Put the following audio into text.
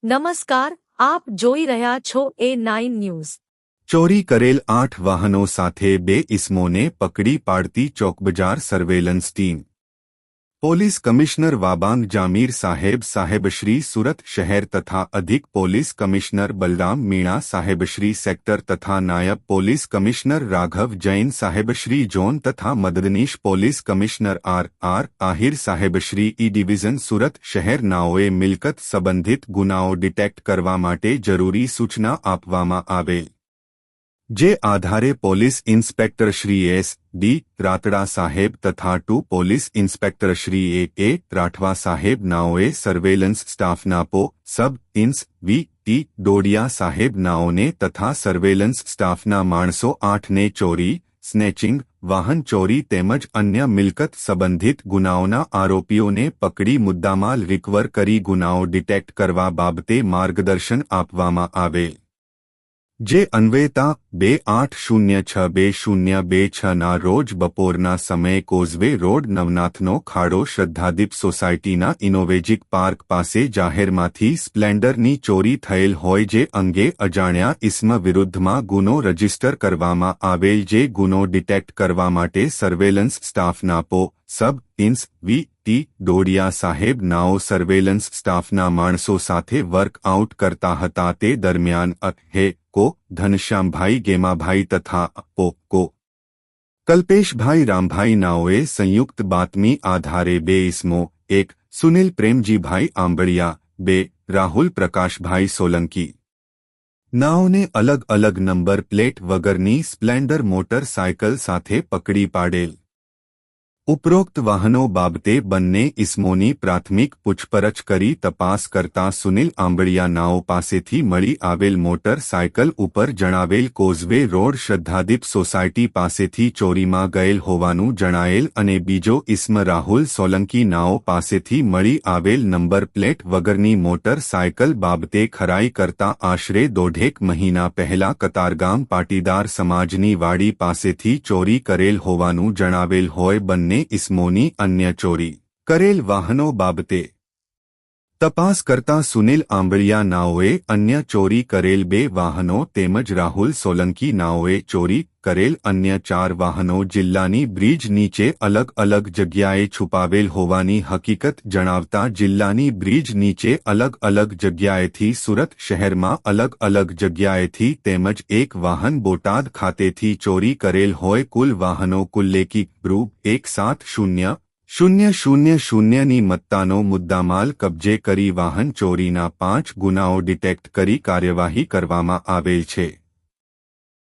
નમસ્કાર, આપ જોઈ રહ્યા છો A9 ન્યૂઝ। ચોરી કરેલ 8 વાહનો સાથે 2 ઇસમોને પકડી પાડતી Chowkbazar surveillance team. Police commissioner Vabang Jamir સાહેબશ્રી સુરત શહેર તથા અધિક પોલીસ કમિશનર બલરામ મીણા સાહેબશ્રી સેક્ટર તથા નાયબ પોલીસ કમિશનર રાઘવ જૈન સાહેબશ્રી ઝોન તથા મદદનીશ પોલીસ કમિશનર આર આહિર સાહેબશ્રી ઈ ડિવિઝન સુરત શહેર નાઓએ મિલકત સંબંધિત ગુનાઓ ડિટેક્ટ કરવા માટે જરૂરી સૂચના આપવામાં આવેલ, જે આધારે પોલીસ ઇન્સ્પેક્ટર શ્રી એસ.ડી. રાતડા સાહેબ તથા 2 પોલીસ ઇન્સ્પેક્ટર શ્રી એ રાઠવા સાહેબ નાઓએ સર્વેલન્સ સ્ટાફના સબ ઇન્સ વી.ટી. ડોડિયા સાહેબ નાઓને તથા સર્વેલન્સ સ્ટાફના માણસો 8ને ચોરી, સ્નેચિંગ, વાહન ચોરી તેમજ અન્ય મિલકત સંબંધિત ગુનાઓના આરોપીઓને પકડી મુદ્દામાલ રિકવર કરી ગુનાઓ ડિટેક્ટ કરવા બાબતે માર્ગદર્શન આપવામાં આવેલ, જે અન્વયતા 28062026 ના રોજ બપોરના સમયે કોઝવે રોડ નવનાથનો ખાડો શ્રદ્ધાદીપ સોસાયટીના ઇનોવેજિક પાર્ક પાસે જાહેરમાંથી સ્પ્લેન્ડરની ચોરી થયેલ હોય જે અંગે અજાણ્યા ઇસમ વિરુદ્ધમાં ગુનો રજીસ્ટર કરવામાં આવેલ, જે ગુનો ડિટેક્ટ કરવા માટે સર્વેલન્સ સ્ટાફના સબ ઇન્સ વી.ટી. ડોડિયા સાહેબ નાઓ સર્વેલન્સ સ્ટાફના માણસો સાથે વર્કઆઉટ કરતા હતા। તે દરમિયાન ધનશ્યામભાઈ ગેમાભાઈ તથા કલ્પેશભાઈ રામભાઈ નાઓએ સંયુક્ત બાતમી આધારે 2 ઇસમો, 1 સુનિલ પ્રેમજીભાઈ આંબળિયા, 2 રાહુલ પ્રકાશભાઈ સોલંકી નાઓને અલગ અલગ નંબર પ્લેટ વગરની સ્પ્લેન્ડર મોટરસાયકલ સાથે પકડી પાડેલ। ઉપરોક્ત વાહનો બાબતે બંને ઇસમોની પ્રાથમિક પૂછપરછ કરી તપાસ કરતા સુનિલ આંબળિયા નાઓ પાસેથી મળી આવેલ મોટરસાયકલ ઉપર જણાવેલ કોઝવે રોડ શ્રદ્ધાદીપ સોસાયટી પાસેથી ચોરીમાં ગયેલ હોવાનું જણાયેલ અને બીજો ઇસમ રાહુલ સોલંકી નાઓ પાસેથી મળી આવેલ નંબર પ્લેટ વગરની મોટરસાયકલ બાબતે ખરાઈ કરતા આશરે 1.5 મહિના પહેલા કતારગામ પાટીદાર સમાજની વાડી પાસેથી ચોરી કરેલ હોવાનું જણાવેલ હોય। બંને ઇસમોની અન્ય ચોરી કરેલ વાહનો બાબતે તપાસ કરતા સુનિલ આંબળિયા નાઓએ અન્ય ચોરી કરેલ 2 વાહનો તેમજ રાહુલ સોલંકી નાઓએ ચોરી કરેલ અન્ય 4 વાહનો જિલ્લાની બ્રિજ નીચે અલગ અલગ જગ્યાએ છુપાવેલ હોવાની હકીકત જણાવતા જિલ્લાની બ્રિજ નીચે અલગ અલગ જગ્યાએથી સુરત શહેરમાં અલગ અલગ જગ્યાએથી તેમજ 1 વાહન બોટાદ ખાતેથી ચોરી કરેલ હોય। કુલ વાહનો કુલ્લેકી રૂ 1,70,000ની મત્તાનો મુદ્દામાલ કબજે કરી વાહન ચોરીના 5 ગુનાઓ ડિટેક્ટ કરી કાર્યવાહી કરવામાં આવેલ છે।